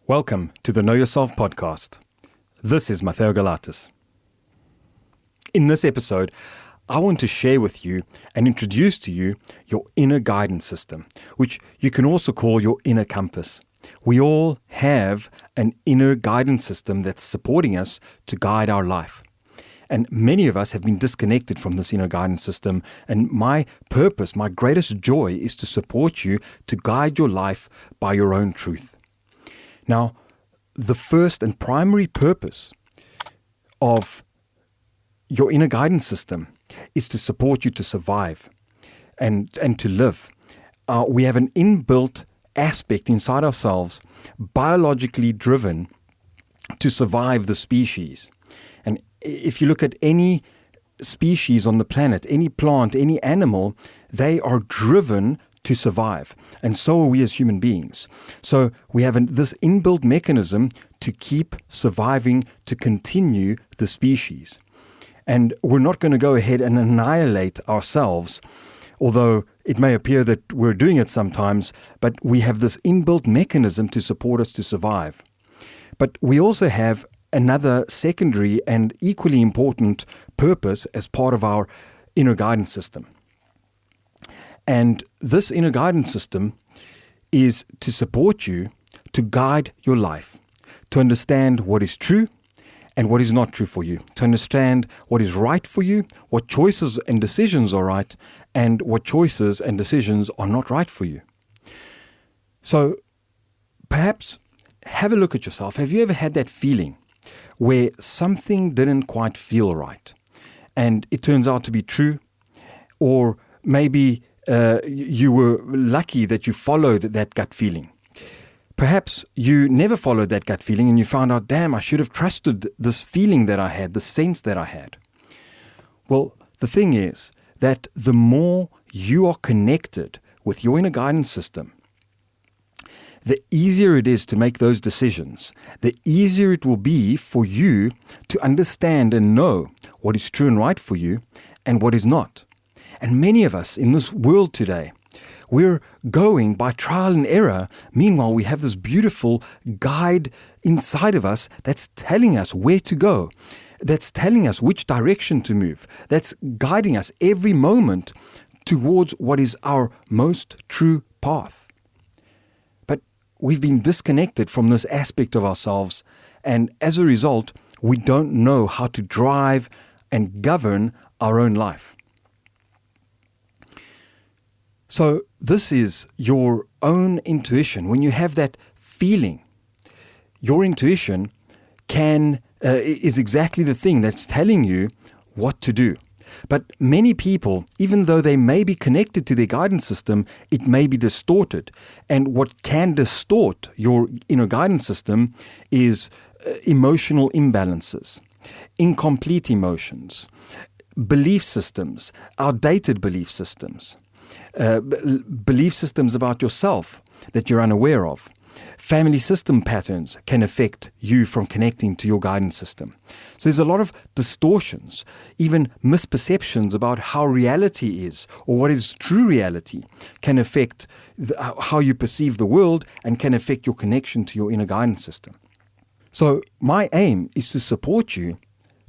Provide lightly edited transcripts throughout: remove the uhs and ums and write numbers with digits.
Welcome to the Know Yourself podcast. This is Matteo Galatis. In this episode, I want to share with you and introduce to you your inner guidance system, which you can also call your inner compass. We all have an inner guidance system that's supporting us to guide our life. And many of us have been disconnected from this inner guidance system. And my purpose, my greatest joy is to support you to guide your life by your own truth. Now, the first and primary purpose of your inner guidance system is to support you to survive and to live. We have an inbuilt aspect inside ourselves, biologically driven to survive the species. And if you look at any species on the planet, any plant, any animal, they are driven to survive. And so are we as human beings. So we have this inbuilt mechanism to keep surviving, to continue the species. And we're not going to go ahead and annihilate ourselves, although it may appear that we're doing it sometimes, but we have this inbuilt mechanism to support us to survive. But we also have another secondary and equally important purpose as part of our inner guidance system. And this inner guidance system is to support you to guide your life, to understand what is true and what is not true for you, to understand what is right for you, what choices and decisions are right, and what choices and decisions are not right for you. So perhaps have a look at yourself. Have you ever had that feeling where something didn't quite feel right and it turns out to be true? Or maybe you were lucky that you followed that gut feeling. Perhaps you never followed that gut feeling and you found out, damn, I should have trusted this feeling that I had, the sense that I had. Well, the thing is that the more you are connected with your inner guidance system, the easier it is to make those decisions, the easier it will be for you to understand and know what is true and right for you and what is not. And many of us in this world today, we're going by trial and error. Meanwhile, we have this beautiful guide inside of us that's telling us where to go, that's telling us which direction to move, that's guiding us every moment towards what is our most true path. But we've been disconnected from this aspect of ourselves, and as a result, we don't know how to drive and govern our own life. So this is your own intuition. When you have that feeling, your intuition is exactly the thing that's telling you what to do. But many people, even though they may be connected to their guidance system, it may be distorted. And what can distort your inner guidance system is emotional imbalances, incomplete emotions, belief systems, outdated belief systems. Belief systems about yourself that you're unaware of. Family system patterns can affect you from connecting to your guidance system. So there's a lot of distortions, even misperceptions about how reality is or what is true reality can affect how you perceive the world and can affect your connection to your inner guidance system. So my aim is to support you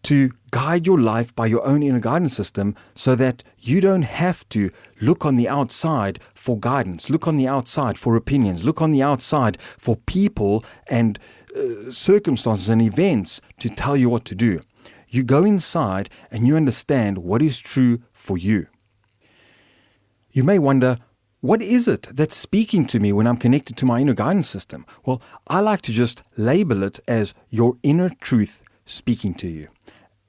to guide your life by your own inner guidance system so that you don't have to look on the outside for guidance, look on the outside for opinions, look on the outside for people and circumstances and events to tell you what to do. You go inside and you understand what is true for you. You may wonder, what is it that's speaking to me when I'm connected to my inner guidance system? Well, I like to just label it as your inner truth speaking to you.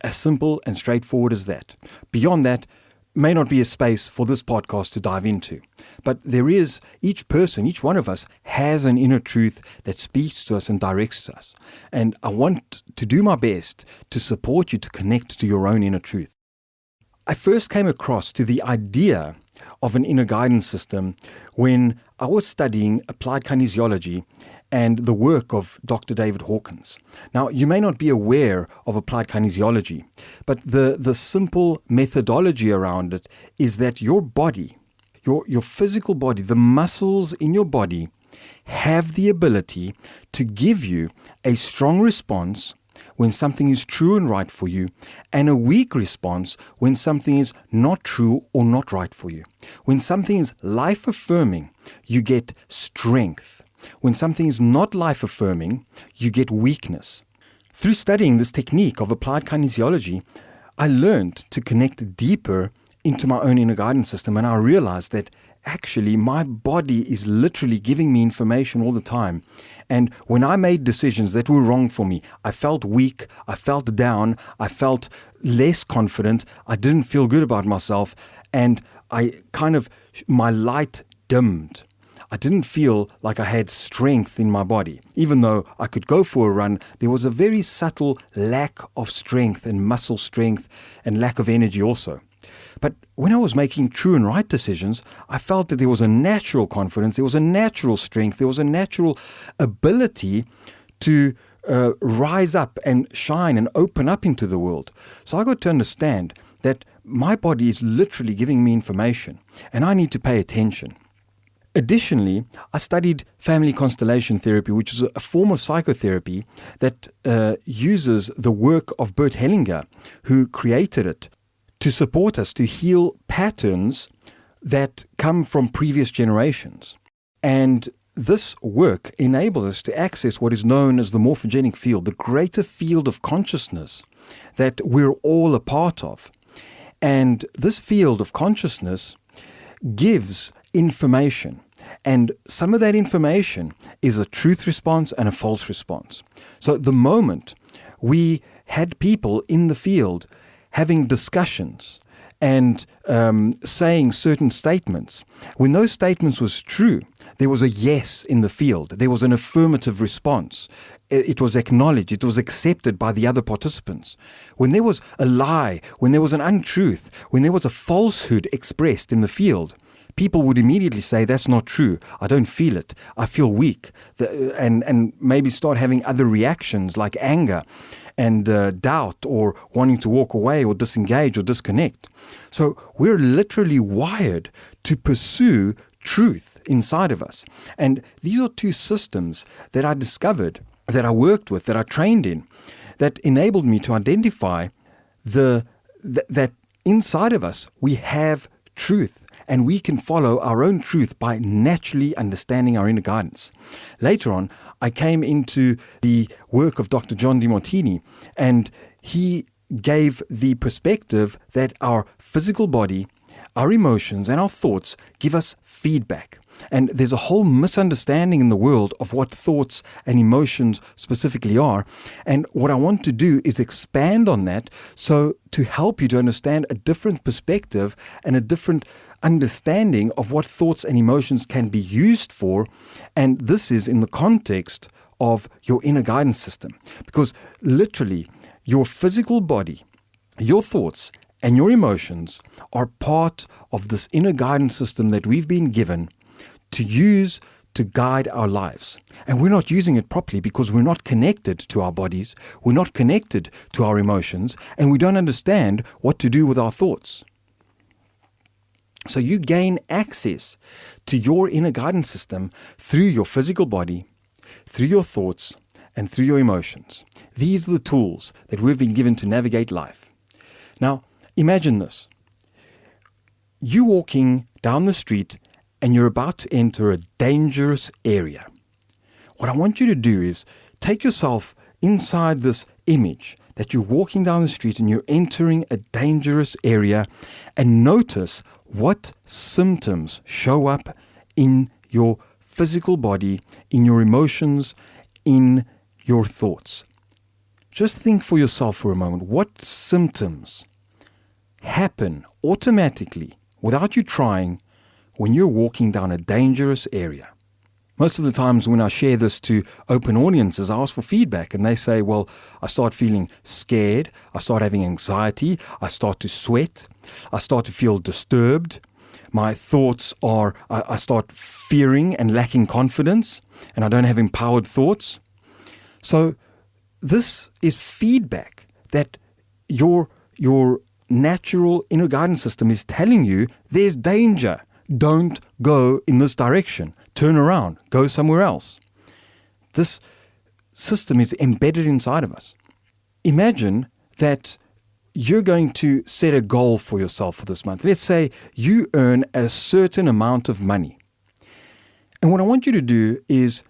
As simple and straightforward as that. Beyond that, may not be a space for this podcast to dive into. But there is, each person, each one of us has an inner truth that speaks to us and directs us. And I want to do my best to support you to connect to your own inner truth. I first came across to the idea of an inner guidance system when I was studying applied kinesiology and the work of Dr. David Hawkins. Now, you may not be aware of applied kinesiology, but the simple methodology around it is that your body, your physical body, the muscles in your body have the ability to give you a strong response when something is true and right for you, and a weak response when something is not true or not right for you. When something is life-affirming, you get strength. When something is not life-affirming, you get weakness. Through studying this technique of applied kinesiology, I learned to connect deeper into my own inner guidance system, and I realized that actually my body is literally giving me information all the time. And when I made decisions that were wrong for me, I felt weak, I felt down, I felt less confident, I didn't feel good about myself, and my light dimmed. I didn't feel like I had strength in my body. Even though I could go for a run, there was a very subtle lack of strength and muscle strength and lack of energy also. But when I was making true and right decisions, I felt that there was a natural confidence, there was a natural strength, there was a natural ability to rise up and shine and open up into the world. So I got to understand that my body is literally giving me information, and I need to pay attention. Additionally, I studied family constellation therapy, which is a form of psychotherapy that uses the work of Bert Hellinger, who created it, to support us to heal patterns that come from previous generations. And this work enables us to access what is known as the morphogenic field, the greater field of consciousness that we're all a part of. And this field of consciousness gives information. And some of that information is a truth response and a false response. So the moment we had people in the field having discussions and saying certain statements, when those statements was true, there was a yes in the field. There was an affirmative response. It was acknowledged. It was accepted by the other participants. When there was a lie, when there was an untruth, when there was a falsehood expressed in the field, people would immediately say, that's not true. I don't feel it. I feel weak. And maybe start having other reactions like anger and doubt, or wanting to walk away or disengage or disconnect. So we're literally wired to pursue truth inside of us. And these are two systems that I discovered, that I worked with, that I trained in, that enabled me to identify that inside of us we have truth, and we can follow our own truth by naturally understanding our inner guidance. Later on, I came into the work of Dr. John DeMartini, and he gave the perspective that our physical body, our emotions, and our thoughts give us feedback. And there's a whole misunderstanding in the world of what thoughts and emotions specifically are. And what I want to do is expand on that, so to help you to understand a different perspective and a different understanding of what thoughts and emotions can be used for. And this is in the context of your inner guidance system. Because literally, your physical body, your thoughts, and your emotions are part of this inner guidance system that we've been given to use to guide our lives. And we're not using it properly because we're not connected to our bodies, we're not connected to our emotions, and we don't understand what to do with our thoughts. So you gain access to your inner guidance system through your physical body, through your thoughts, and through your emotions. These are the tools that we've been given to navigate life. Now, imagine this. You walking down the street and you're about to enter a dangerous area. What I want you to do is take yourself inside this image that you're walking down the street and you're entering a dangerous area, and notice what symptoms show up in your physical body, in your emotions, in your thoughts. Just think for yourself for a moment. What symptoms happen automatically, without you trying, when you're walking down a dangerous area? Most of the times when I share this to open audiences, I ask for feedback, and they say, well, I start feeling scared, I start having anxiety, I start to sweat, I start to feel disturbed, my thoughts are, I start fearing and lacking confidence, and I don't have empowered thoughts. So this is feedback that your natural inner guidance system is telling you there's danger. don't go in this direction. Turn around. Go somewhere else. This system is embedded inside of us. Imagine that you're going to set a goal for yourself for this month. Let's say you earn a certain amount of money. And what I want you to do is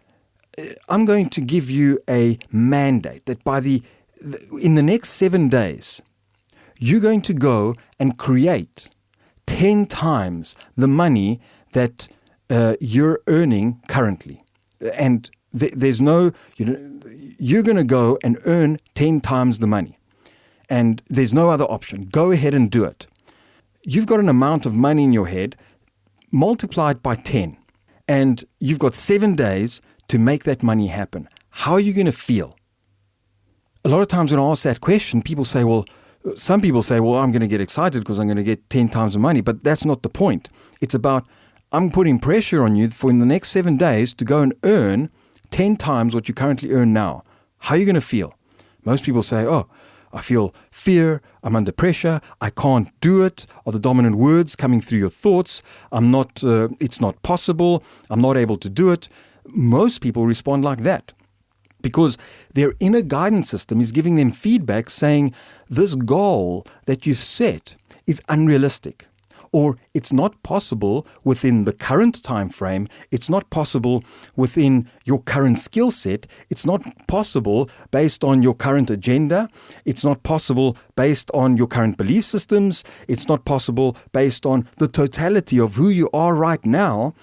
I'm going to give you a mandate that in the next 7 days, you're going to go and create 10 times the money that you're earning currently. And there's no, you're going to go and earn 10 times the money. And there's no other option. Go ahead and do it. You've got an amount of money in your head, multiplied by 10. And you've got 7 days to make that money happen. How are you going to feel? A lot of times when I ask that question, some people say, I'm going to get excited because I'm going to get 10 times the money. But that's not the point. It's about, I'm putting pressure on you for in the next 7 days to go and earn 10 times what you currently earn now. How are you going to feel? Most people say, I feel fear, I'm under pressure, I can't do it, are the dominant words coming through your thoughts, it's not possible, I'm not able to do it. Most people respond like that because their inner guidance system is giving them feedback saying this goal that you've set is unrealistic. Or it's not possible within the current time frame. It's not possible within your current skill set. It's not possible based on your current agenda. It's not possible based on your current belief systems. It's not possible based on the totality of who you are right now.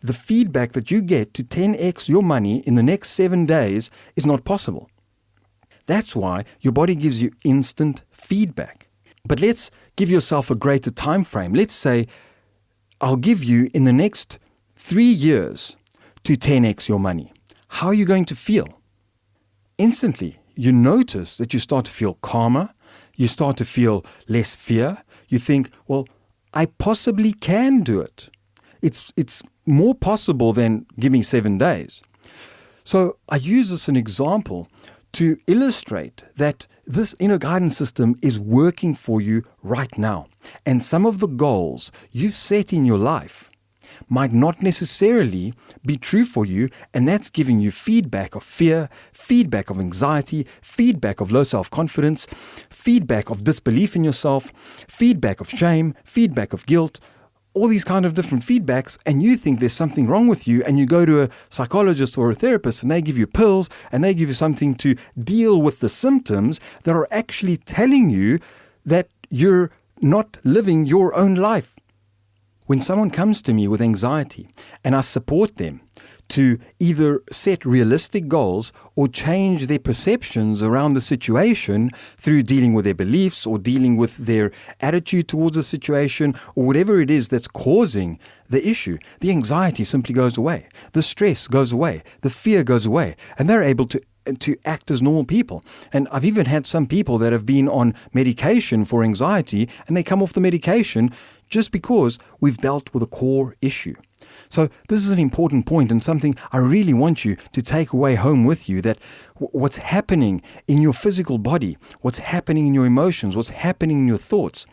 The feedback that you get to 10x your money in the next 7 days is not possible. That's why your body gives you instant feedback. But let's give yourself a greater time frame. Let's say, I'll give you in the next 3 years to 10x your money. How are you going to feel? Instantly, you notice that you start to feel calmer. You start to feel less fear. You think, I possibly can do it. It's more possible than giving 7 days. So I use this as an example to illustrate that this inner guidance system is working for you right now. And some of the goals you've set in your life might not necessarily be true for you, and that's giving you feedback of fear, feedback of anxiety, feedback of low self-confidence, feedback of disbelief in yourself, feedback of shame, feedback of guilt, all these kind of different feedbacks, and you think there's something wrong with you, and you go to a psychologist or a therapist and they give you pills and they give you something to deal with the symptoms that are actually telling you that you're not living your own life. When someone comes to me with anxiety and I support them to either set realistic goals or change their perceptions around the situation through dealing with their beliefs or dealing with their attitude towards the situation or whatever it is that's causing the issue, the anxiety simply goes away. The stress goes away. The fear goes away. And they're able to act as normal people. And I've even had some people that have been on medication for anxiety and they come off the medication just because we've dealt with a core issue. So this is an important point and something I really want you to take away home with you, that what's happening in your physical body, what's happening in your emotions, what's happening in your thoughts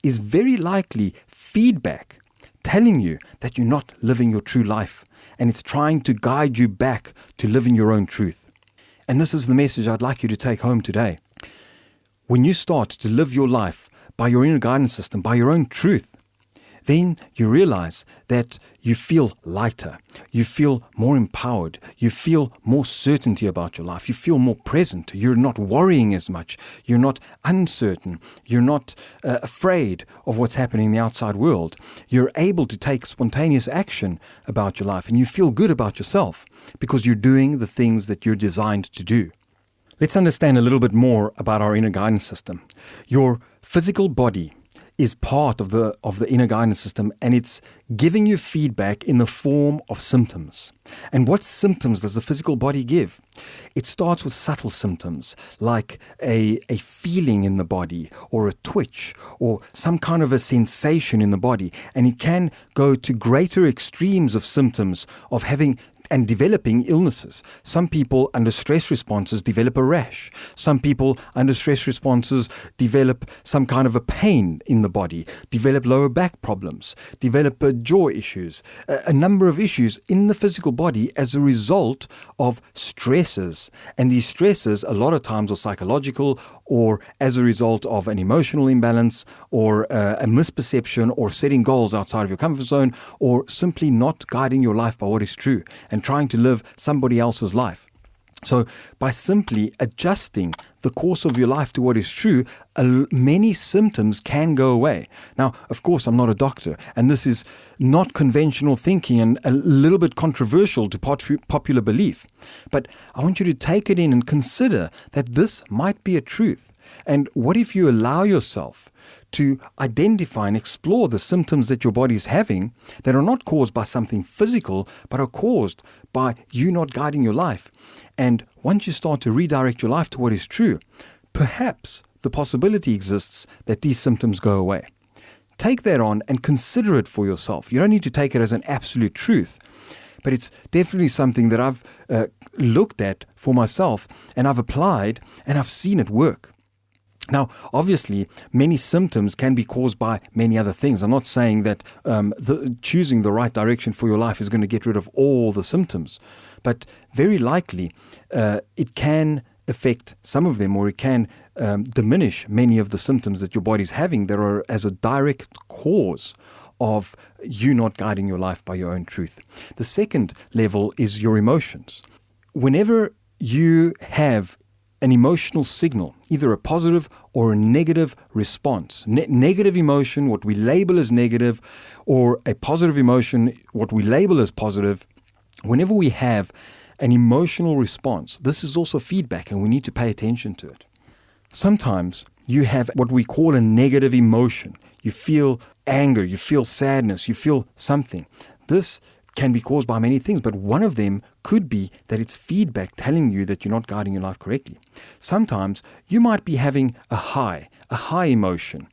is very likely feedback telling you that you're not living your true life, and it's trying to guide you back to living your own truth. And this is the message I'd like you to take home today. When you start to live your life by your inner guidance system, by your own truth, then you realize that you feel lighter, you feel more empowered, you feel more certainty about your life, you feel more present, you're not worrying as much, you're not uncertain, you're not afraid of what's happening in the outside world. You're able to take spontaneous action about your life, and you feel good about yourself because you're doing the things that you're designed to do. Let's understand a little bit more about our inner guidance system. Your physical body is part of the inner guidance system, and it's giving you feedback in the form of symptoms. And what symptoms does the physical body give? It starts with subtle symptoms like a feeling in the body or a twitch or some kind of a sensation in the body. And it can go to greater extremes of symptoms of having and developing illnesses. Some people under stress responses develop a rash. Some people under stress responses develop some kind of a pain in the body, develop lower back problems, develop jaw issues, a number of issues in the physical body as a result of stresses. And these stresses a lot of times are psychological, or as a result of an emotional imbalance, or a misperception, or setting goals outside of your comfort zone, or simply not guiding your life by what is true and trying to live somebody else's life. So by simply adjusting the course of your life to what is true, many symptoms can go away. Now, of course, I'm not a doctor, and this is not conventional thinking and a little bit controversial to popular belief. But I want you to take it in and consider that this might be a truth. And what if you allow yourself to identify and explore the symptoms that your body is having that are not caused by something physical, but are caused by you not guiding your life? And once you start to redirect your life to what is true, perhaps the possibility exists that these symptoms go away. Take that on and consider it for yourself. You don't need to take it as an absolute truth, but it's definitely something that I've looked at for myself, and I've applied, and I've seen it work. Now, obviously, many symptoms can be caused by many other things. I'm not saying that choosing the right direction for your life is going to get rid of all the symptoms, but very likely it can affect some of them, or it can diminish many of the symptoms that your body's having that are as a direct cause of you not guiding your life by your own truth. The second level is your emotions. Whenever you have an emotional signal, either a positive or a negative response. Negative emotion, what we label as negative, or a positive emotion, what we label as positive. Whenever we have an emotional response, this is also feedback, and we need to pay attention to it. Sometimes you have what we call a negative emotion. You feel anger, you feel sadness, you feel something. This can be caused by many things, but one of them could be that it's feedback telling you that you're not guiding your life correctly. Sometimes you might be having a high emotion,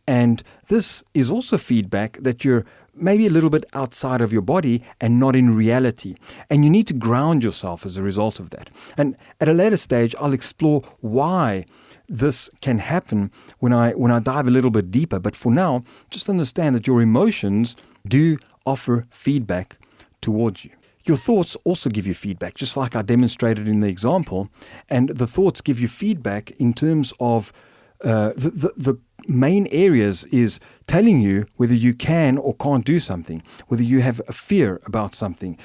and this is also feedback that you're maybe a little bit outside of your body and not in reality, and you need to ground yourself as a result of that. And at a later stage, I'll explore why this can happen when I dive a little bit deeper. But for now, just understand that your emotions do offer feedback towards you. Your thoughts also give you feedback, just like I demonstrated in the example. And the thoughts give you feedback in terms of the main areas is telling you whether you can or can't do something, whether you have a fear about something.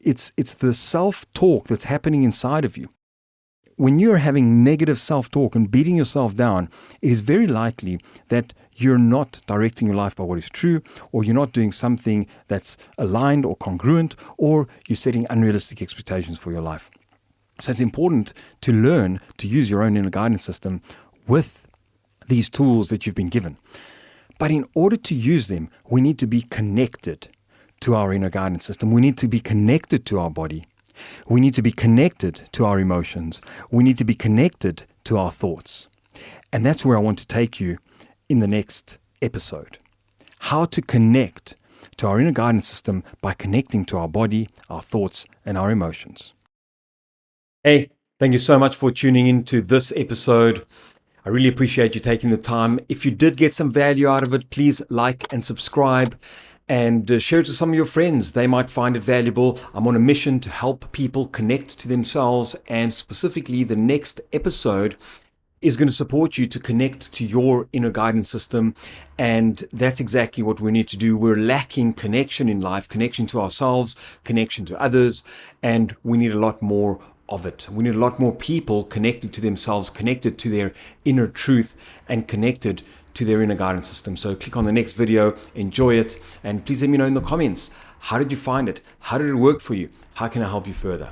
It's the self-talk that's happening inside of you. When you're having negative self-talk and beating yourself down, it is very likely that you're not directing your life by what is true, or you're not doing something that's aligned or congruent, or you're setting unrealistic expectations for your life. So it's important to learn to use your own inner guidance system with these tools that you've been given. But in order to use them, we need to be connected to our inner guidance system. We need to be connected to our body. We need to be connected to our emotions. We need to be connected to our thoughts. And that's where I want to take you in the next episode. How to connect to our inner guidance system by connecting to our body, our thoughts, and our emotions. Hey, thank you so much for tuning in to this episode. I really appreciate you taking the time. If you did get some value out of it, please like and subscribe. And share it to some of your friends. They might find it valuable. I'm on a mission to help people connect to themselves, and specifically the next episode is going to support you to connect to your inner guidance system. And that's exactly what we need to do. We're lacking connection in life, connection to ourselves, connection to others, and we need a lot more of it. We need a lot more people connected to themselves, connected to their inner truth, and connected to their inner guidance system. So click on the next video, enjoy it, and please let me know in the comments, how did you find it? How did it work for you? How can I help you further?